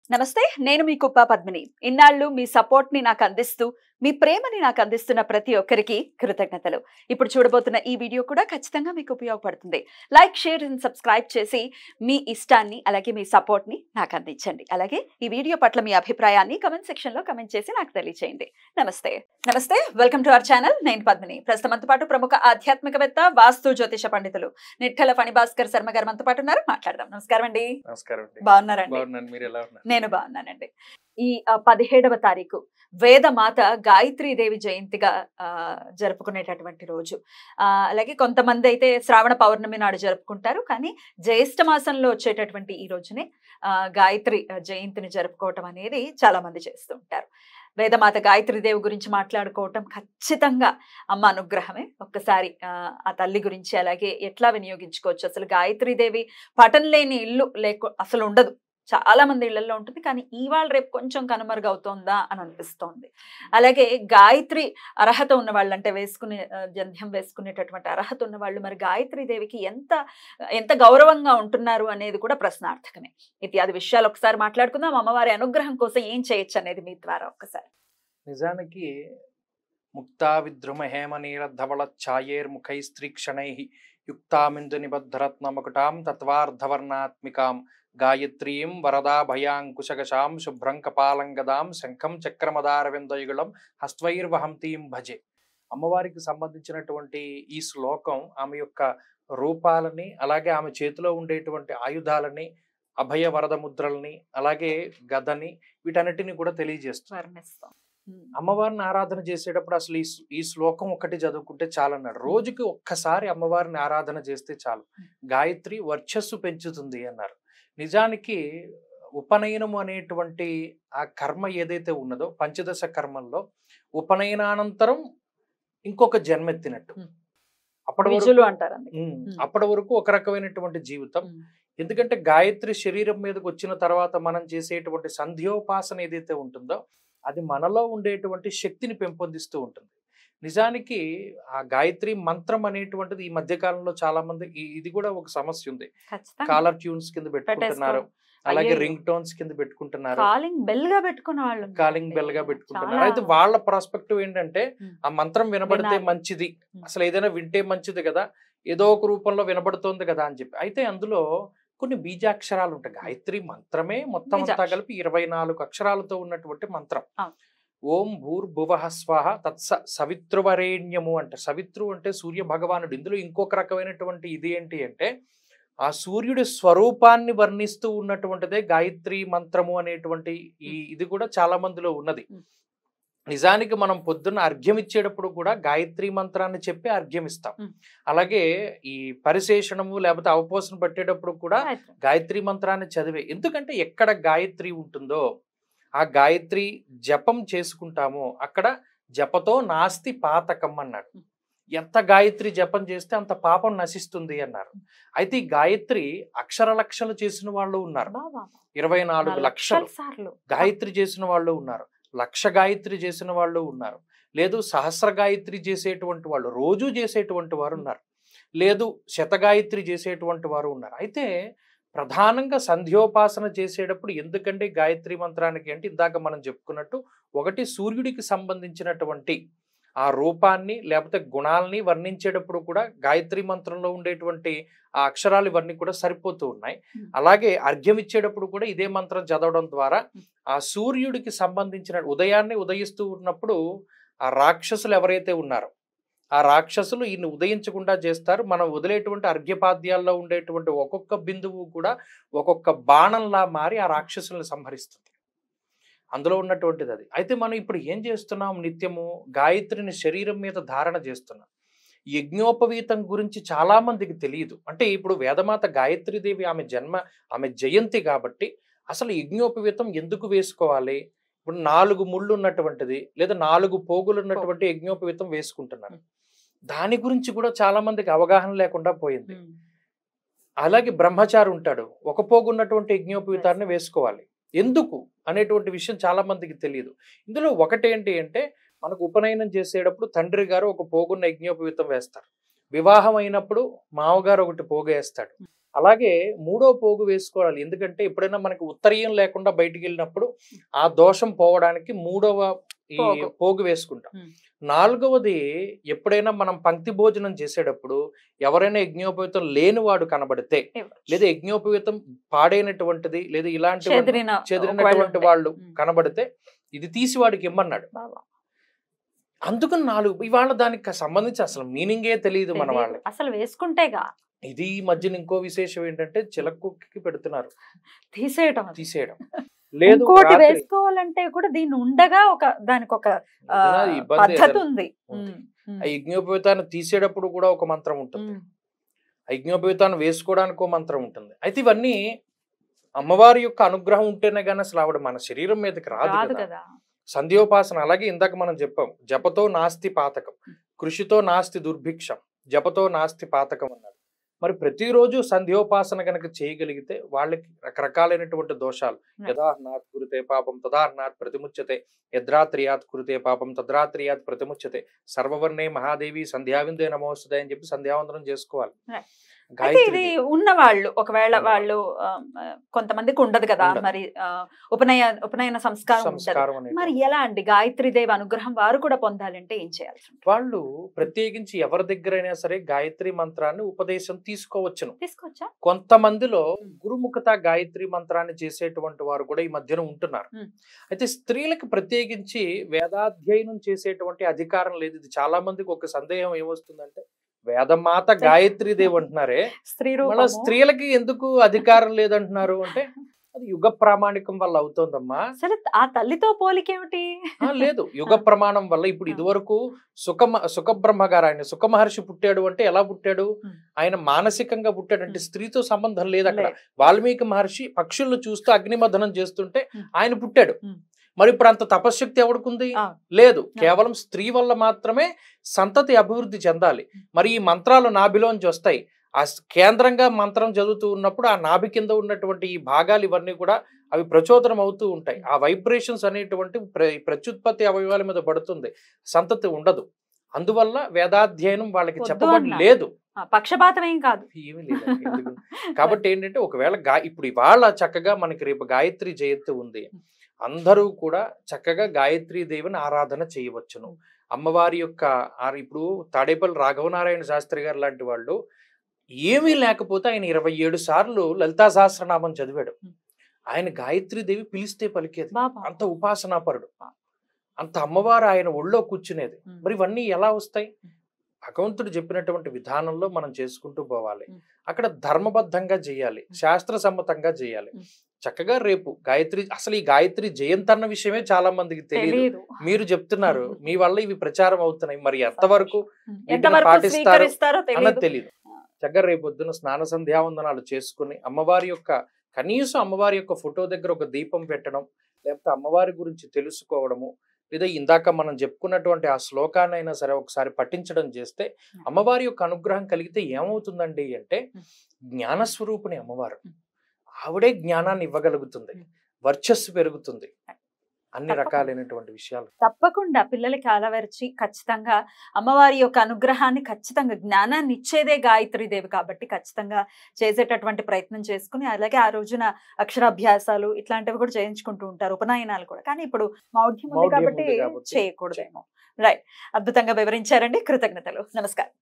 నమస్తే, నేను మీ కుప్ప పద్మిని. ఇన్నాళ్ళు మీ సపోర్ట్ ని నాకు అందిస్తూ, మీ ప్రేమని నాకు అందిస్తున్న ప్రతి ఒక్కరికి కృతజ్ఞతలు. ఇప్పుడు చూడబోతున్న ఈ వీడియో కూడా ఖచ్చితంగా మీకు ఉపయోగపడుతుంది. లైక్, షేర్ అండ్ సబ్స్క్రైబ్ చేసి మీ ఇష్టాన్ని అలాగే మీ సపోర్ట్ ని నాకు అందించండి. అలాగే ఈ వీడియో పట్ల మీ అభిప్రాయాన్ని కమెంట్ సెక్షన్ లో కమెంట్ చేసి నాకు తెలియజేయండి. నమస్తే. Welcome to our channel. నేను పద్మిని. ప్రస్తుతం మనతో పాటు ప్రముఖ ఆధ్యాత్మికవేత్త, వాస్తు జ్యోతిష పండితులు నిట్కల ఫణిభాస్కర్ శర్మ గారు మనతో పాటు ఉన్నారు. మాట్లాడదాం. నమస్కారం అండి. బాగున్నారండి? నేను బాగున్నానండి. ఈ 17వ తారీఖు వేదమాత గాయత్రీదేవి జయంతిగా జరుపుకునేటటువంటి రోజు. అలాగే కొంతమంది అయితే శ్రావణ పౌర్ణమి నాడు జరుపుకుంటారు. కానీ జ్యేష్ఠ మాసంలో వచ్చేటటువంటి ఈ రోజునే గాయత్రి జయంతిని జరుపుకోవటం అనేది చాలా మంది చేస్తూ ఉంటారు. వేదమాత గాయత్రీదేవి గురించి మాట్లాడుకోవటం ఖచ్చితంగా అమ్మ అనుగ్రహమే. ఒక్కసారి ఆ తల్లి గురించి అలాగే ఎట్లా వినియోగించుకోవచ్చు, అసలు గాయత్రీదేవి పఠం లేని ఇల్లు అసలు ఉండదు. చాలా మంది ఇళ్లలో ఉంటుంది, కానీ ఇవాళ రేపు కొంచెం కనుమరుగవుతోందా అని అనిపిస్తోంది. అలాగే గాయత్రి అర్హత ఉన్న వాళ్ళు, అంటే జంధ్యం వేసుకునేటటువంటి అర్హత ఉన్న వాళ్ళు మరి గాయత్రీదేవికి ఎంత గౌరవంగా ఉంటున్నారు అనేది కూడా ప్రశ్నార్థకమే. ఇత్యాది విషయాలు ఒకసారి మాట్లాడుకుందాం. అమ్మవారి అనుగ్రహం కోసం ఏం చేయొచ్చు అనేది మీ ద్వారా ఒక్కసారి. నిజానికి ముక్తా విద్రుమ హేమనీల ధవళ ఛాయేర్ముఖై స్త్రీక్షణై యుక్తామిందు నిబద్ధరత్నమకుటాం తత్వార్ధవర్ణాత్మికాం గాయత్రీం వరదాభయాంకుశగశాం శుభ్రం కపాలంగదాం శంఖం చక్రమదారవిందయుగళం హస్త్వైర్వహంతీం భజే. అమ్మవారికి సంబంధించినటువంటి ఈ శ్లోకం ఆమె యొక్క రూపాలని, అలాగే ఆమె చేతిలో ఉండేటువంటి ఆయుధాలని, అభయ వరద ముద్రల్ని, అలాగే గదని, వీటన్నిటిని కూడా తెలియజేస్తుంది. అమ్మవారిని ఆరాధన చేసేటప్పుడు అసలు ఈ శ్లోకం ఒకటి చదువుకుంటే చాలన్నాడు. రోజుకి ఒక్కసారి అమ్మవారిని ఆరాధన చేస్తే చాలు, గాయత్రి వర్చస్సు పెంచుతుంది అన్నారు. నిజానికి ఉపనయనము అనేటువంటి ఆ కర్మ ఏదైతే ఉన్నదో, పంచదశ కర్మల్లో ఉపనయనానంతరం ఇంకొక జన్మెత్తినట్టు. అప్పటి వరకు ఒక రకమైనటువంటి జీవితం. ఎందుకంటే గాయత్రి శరీరం మీదకి వచ్చిన తర్వాత మనం చేసేటువంటి సంధ్యోపాసన ఏదైతే ఉంటుందో అది మనలో ఉండేటువంటి శక్తిని పెంపొందిస్తూ ఉంటుంది. నిజానికి ఆ గాయత్రి మంత్రం అనేటువంటిది ఈ మధ్య కాలంలో చాలా మంది ఇది కూడా ఒక సమస్య ఉంది. కాలర్ ట్యూన్స్ కింద పెట్టుకుంటున్నారు, అలాగే రింగ్ టోన్స్ కింద పెట్టుకుంటున్నారు, కాలింగ్ బెల్ గా పెట్టుకుంటున్నారు. అయితే వాళ్ళ పర్స్పెక్టివ్ ఏంటంటే ఆ మంత్రం వినబడితే మంచిది, అసలు ఏదైనా వింటే మంచిది కదా, ఏదో ఒక రూపంలో వినబడుతోంది కదా అని చెప్పి. అయితే అందులో కొన్ని బీజాక్షరాలు ఉంటాయి. గాయత్రి మంత్రమే మొత్తం అంతా కలిపి 24 అక్షరాలతో ఉన్నటువంటి మంత్రం. ఓం భూర్భువః స్వః తత్స సవితృవరేణ్యము అంట. సవితృ అంటే సూర్య భగవానుడు. ఇందులో ఇంకొక రకమైనటువంటి ఇది ఏంటి అంటే ఆ సూర్యుడి స్వరూపాన్ని వర్ణిస్తూ ఉన్నటువంటిదే గాయత్రి మంత్రము అనేటువంటి ఇది కూడా చాలా మందిలో ఉన్నది. నిజానికి మనం పొద్దున్న అర్ఘ్యం ఇచ్చేటప్పుడు కూడా గాయత్రి మంత్రాన్ని చెప్పి అర్ఘ్యం ఇస్తాం. అలాగే ఈ పరిశేషణము లేకపోతే అవపోసన పట్టేటప్పుడు కూడా గాయత్రి మంత్రాన్ని చదివే. ఎందుకంటే ఎక్కడ గాయత్రి ఉంటుందో ఆ గాయత్రి జపం చేసుకుంటామో అక్కడ జపతో నాస్తి పాతకం అన్నాడు. ఎంత గాయత్రి జపం చేస్తే అంత పాపం నశిస్తుంది అన్నారు. అయితే ఈ గాయత్రి అక్షర లక్షలు చేసిన వాళ్ళు ఉన్నారు, 24 లక్షలు గాయత్రి చేసిన వాళ్ళు ఉన్నారు, 1,00,000 గాయత్రి చేసిన వాళ్ళు ఉన్నారు, లేదు సహస్ర గాయత్రి చేసేటువంటి వాళ్ళు, రోజు చేసేటువంటి వారు ఉన్నారు, లేదు శతగాయత్రి చేసేటువంటి వారు ఉన్నారు. అయితే ప్రధానంగా సంధ్యోపాసన చేసేటప్పుడు ఎందుకంటే గాయత్రి మంత్రానికి అంటే ఇందాక మనం చెప్పుకున్నట్టు, ఒకటి సూర్యుడికి సంబంధించినటువంటి ఆ రూపాన్ని లేకపోతే గుణాలని వర్ణించేటప్పుడు కూడా గాయత్రి మంత్రంలో ఉండేటువంటి ఆ అక్షరాలు ఇవన్నీ కూడా సరిపోతూ ఉన్నాయి. అలాగే అర్ఘ్యం ఇచ్చేటప్పుడు కూడా ఇదే మంత్రం చదవడం ద్వారా ఆ సూర్యుడికి సంబంధించిన ఉదయాన్నే ఉదయిస్తూ ఉన్నప్పుడు ఆ రాక్షసులు ఎవరైతే ఉన్నారో ఆ రాక్షసులు ఈయన్ని ఉదయించకుండా చేస్తారు. మనం వదిలేటువంటి అర్ఘ్యపాద్యాల్లో ఉండేటువంటి ఒక్కొక్క బిందువు కూడా ఒక్కొక్క బాణంలా మారి ఆ రాక్షసుల్ని సంహరిస్తుంది. అందులో ఉన్నటువంటిది అది. అయితే మనం ఇప్పుడు ఏం చేస్తున్నాం, నిత్యము గాయత్రిని శరీరం మీద ధారణ చేస్తున్నాం. యజ్ఞోపవీతం గురించి చాలా మందికి తెలియదు. అంటే ఇప్పుడు వేదమాత గాయత్రీదేవి ఆమె జయంతి కాబట్టి అసలు యజ్ఞోపవీతం ఎందుకు వేసుకోవాలి? ఇప్పుడు 4 ముళ్ళు ఉన్నటువంటిది లేదా 4 పోగులు ఉన్నటువంటి యజ్ఞోపవీతం వేసుకుంటున్నారు. దాని గురించి కూడా చాలా మందికి అవగాహన లేకుండా పోయింది. అలాగే బ్రహ్మచారి ఉంటాడు, ఒక పోగు ఉన్నటువంటి యజ్ఞోపవీతాన్ని వేసుకోవాలి ఎందుకు అనేటువంటి విషయం చాలా మందికి తెలియదు. ఇందులో ఒకటేంటి అంటే మనకు ఉపనయనం చేసేటప్పుడు తండ్రి గారు ఒక పోగున్న యజ్ఞోపవీతం వేస్తారు, వివాహం అయినప్పుడు మామగారు ఒకటి పోగు వేస్తాడు, అలాగే మూడో పోగు వేసుకోవాలి. ఎందుకంటే ఎప్పుడైనా మనకి ఉత్తరీయం లేకుండా బయటికి వెళ్ళినప్పుడు ఆ దోషం పోవడానికి మూడవ ఈ పోగు వేసుకుంటాం. నాలుగవది, ఎప్పుడైనా మనం పంక్తి భోజనం చేసేటప్పుడు ఎవరైనా యజ్ఞోపవీతం లేనివాడు కనబడితే, లేదా యజ్ఞోపవీతం పాడైనటువంటిది లేదా ఇలాంటి చెదిరినటువంటి వాళ్ళు కనబడితే ఇది తీసి వాడికి ఇమ్మన్నాడు. అందుకని 4 ఇవాళ దానికి సంబంధించి అసలు మీనింగే తెలియదు మన వాళ్ళకి. అసలు వేసుకుంటేగా. ఇది ఈ మధ్యన ఇంకో విశేషం ఏంటంటే చిలకుకి పెడుతున్నారు, తీసేయడం లేదు. వేసుకోవాలంటే కూడా దీన్ని ఉండగా దానికి ఒక పద్ధతి ఉంది. ఆ యజ్ఞోపవీతాన్ని తీసేటప్పుడు కూడా ఒక మంత్రం ఉంటుంది, ఆ యజ్ఞోపవీతాన్ని వేసుకోవడానికి ఒక మంత్రం ఉంటుంది. అయితే ఇవన్నీ అమ్మవారి యొక్క అనుగ్రహం ఉంటేనే కానీ అసలు ఆవిడ మన శరీరం మీదకి రాదు కదా. సంధ్యోపాసన అలాగే ఇందాక మనం చెప్పాం, జపతో నాస్తి పాతకం, కృషితో నాస్తి దుర్భిక్షం, జపతో నాస్తి పాతకం అన్నాడు. మరి ప్రతిరోజు సంధ్యోపాసన కనుక చేయగలిగితే వాళ్ళకి రకరకాలైనటువంటి దోషాలు, యథాహ్నాత్ కురుతే పాపం తదాహ్నాత్ ప్రతిముచ్యతే, యద్రాత్రియాత్ కురుతే పాపం తద్రాత్రియాత్ ప్రతిముచ్యతే, సర్వవర్ణే మహాదేవి సంధ్యావిందే నమోస్తుతే అని చెప్పి సంధ్యావందనం చేసుకోవాలి. అయితే ఇది ఉన్నవాళ్ళు ఒకవేళ వాళ్ళు కొంతమందికి ఉండదు కదా, మరి ఉపనయన సంస్కారం, మరి ఎలా అండి గాయత్రీ దేవి అనుగ్రహం వారు కూడా పొందాలంటే ఏం చేయాలి? వాళ్ళు ప్రత్యేకించి ఎవరి దగ్గరైనా సరే గాయత్రి మంత్రాన్ని ఉపదేశం తీసుకోవచ్చా? కొంతమందిలో గురుముఖత గాయత్రి మంత్రాన్ని చేసేటువంటి వారు కూడా ఈ మధ్యన ఉంటున్నారు. అయితే స్త్రీలకు ప్రత్యేకించి వేదాధ్యయనం చేసేటువంటి అధికారం లేదు. ఇది చాలా మందికి ఒక సందేహం ఏమొస్తుందంటే, వేదమాత గాయత్రీ దేవి అంటున్నారే, స్త్రీలకి ఎందుకు అధికారం లేదంటున్నారు అంటే అది యుగ ప్రామాణికం వల్ల అవుతోందమ్మా. ఆ తల్లితో పోలికేమిటి? లేదు, యుగ ప్రమాణం వల్ల. ఇప్పుడు ఇదివరకు సుఖబ్రహ్మ గారు, ఆయన సుఖ మహర్షి పుట్టాడు అంటే ఎలా పుట్టాడు? ఆయన మానసికంగా పుట్టాడంటే స్త్రీతో సంబంధం లేదు అక్కడ. వాల్మీకి మహర్షి పక్షులను చూస్తూ అగ్నిమథనం చేస్తుంటే ఆయన పుట్టాడు. మరి ఇప్పుడు అంత తపశ్శక్తి ఎవడుకుంది? లేదు. కేవలం స్త్రీ వల్ల మాత్రమే సంతతి అభివృద్ధి చెందాలి. మరి ఈ మంత్రాలు నాభిలోంచి వస్తాయి. ఆ కేంద్రంగా మంత్రం చదువుతూ ఉన్నప్పుడు ఆ నాభి కింద ఉన్నటువంటి ఈ భాగాలు ఇవన్నీ కూడా అవి ప్రచోదనం అవుతూ ఉంటాయి. ఆ వైబ్రేషన్స్ అనేటువంటి ప్రత్యుత్పత్తి అవయవాల మీద పడుతుంది, సంతతి ఉండదు. అందువల్ల వేదాధ్యయనం వాళ్ళకి చెప్పబడి లేదు. పక్షపాతం ఏం కాదు, ఏమీ లేదు. కాబట్టి ఏంటంటే ఒకవేళ ఇప్పుడు ఇవాళ చక్కగా మనకి రేపు గాయత్రి జయంతి ఉంది, అందరూ కూడా చక్కగా గాయత్రీ దేవిని ఆరాధన చేయవచ్చును. అమ్మవారి యొక్క ఇప్పుడు తాడేపల్లి రాఘవనారాయణ శాస్త్రి గారు లాంటి వాళ్ళు ఏమీ లేకపోతే ఆయన 27 సార్లు లలితా సహస్రనామం చదివాడు. ఆయన గాయత్రీ దేవి పిలిస్తే పలికేది, అంత ఉపాసనాపరుడు, అంత అమ్మవారు ఆయన ఒళ్ళో కూర్చునేది. మరి ఇవన్నీ ఎలా వస్తాయి? భగవంతుడు చెప్పినటువంటి విధానంలో మనం చేసుకుంటూ పోవాలి. అక్కడ ధర్మబద్ధంగా చేయాలి, శాస్త్ర సమ్మతంగా చేయాలి. చక్కగా రేపు గాయత్రి, అసలు ఈ గాయత్రి జయంతి అన్న విషయమే చాలా మందికి తెలియదు. మీరు చెప్తున్నారు, మీ వల్ల ఇవి ప్రచారం అవుతున్నాయి. మరి ఎంతవరకు పాటిస్తారో అన్నది తెలియదు. చక్కగా రేపు పొద్దున స్నాన సంధ్యావందనాలు చేసుకుని అమ్మవారి యొక్క కనీసం అమ్మవారి యొక్క ఫోటో దగ్గర ఒక దీపం పెట్టడం, లేకపోతే అమ్మవారి గురించి తెలుసుకోవడము, లేదా ఇందాక మనం చెప్పుకున్నటువంటి ఆ శ్లోకాన్ని అయినా సరే ఒకసారి పఠించడం చేస్తే అమ్మవారి యొక్క అనుగ్రహం కలిగితే ఏమవుతుందండి అంటే, జ్ఞానస్వరూపిణి అమ్మవారు, ఆవిడే జ్ఞానాన్ని ఇవ్వగలుగుతుంది, వర్చస్సు పెరుగుతుంది, అన్ని రకాలైనటువంటి విషయాలు. తప్పకుండా పిల్లలకి అలవరిచి ఖచ్చితంగా అమ్మవారి యొక్క అనుగ్రహాన్ని, ఖచ్చితంగా జ్ఞానాన్ని ఇచ్చేదే గాయత్రీ దేవి కాబట్టి ఖచ్చితంగా చేసేటటువంటి ప్రయత్నం చేసుకుని, అలాగే ఆ రోజున అక్షరాభ్యాసాలు ఇట్లాంటివి కూడా చేయించుకుంటూ ఉంటారు, ఉపనయనాలు కూడా. కానీ ఇప్పుడు మౌఢ్యం ఉంది కాబట్టి చేయకూడదేమో. రైట్, అద్భుతంగా వివరించారండి, కృతజ్ఞతలు, నమస్కారం.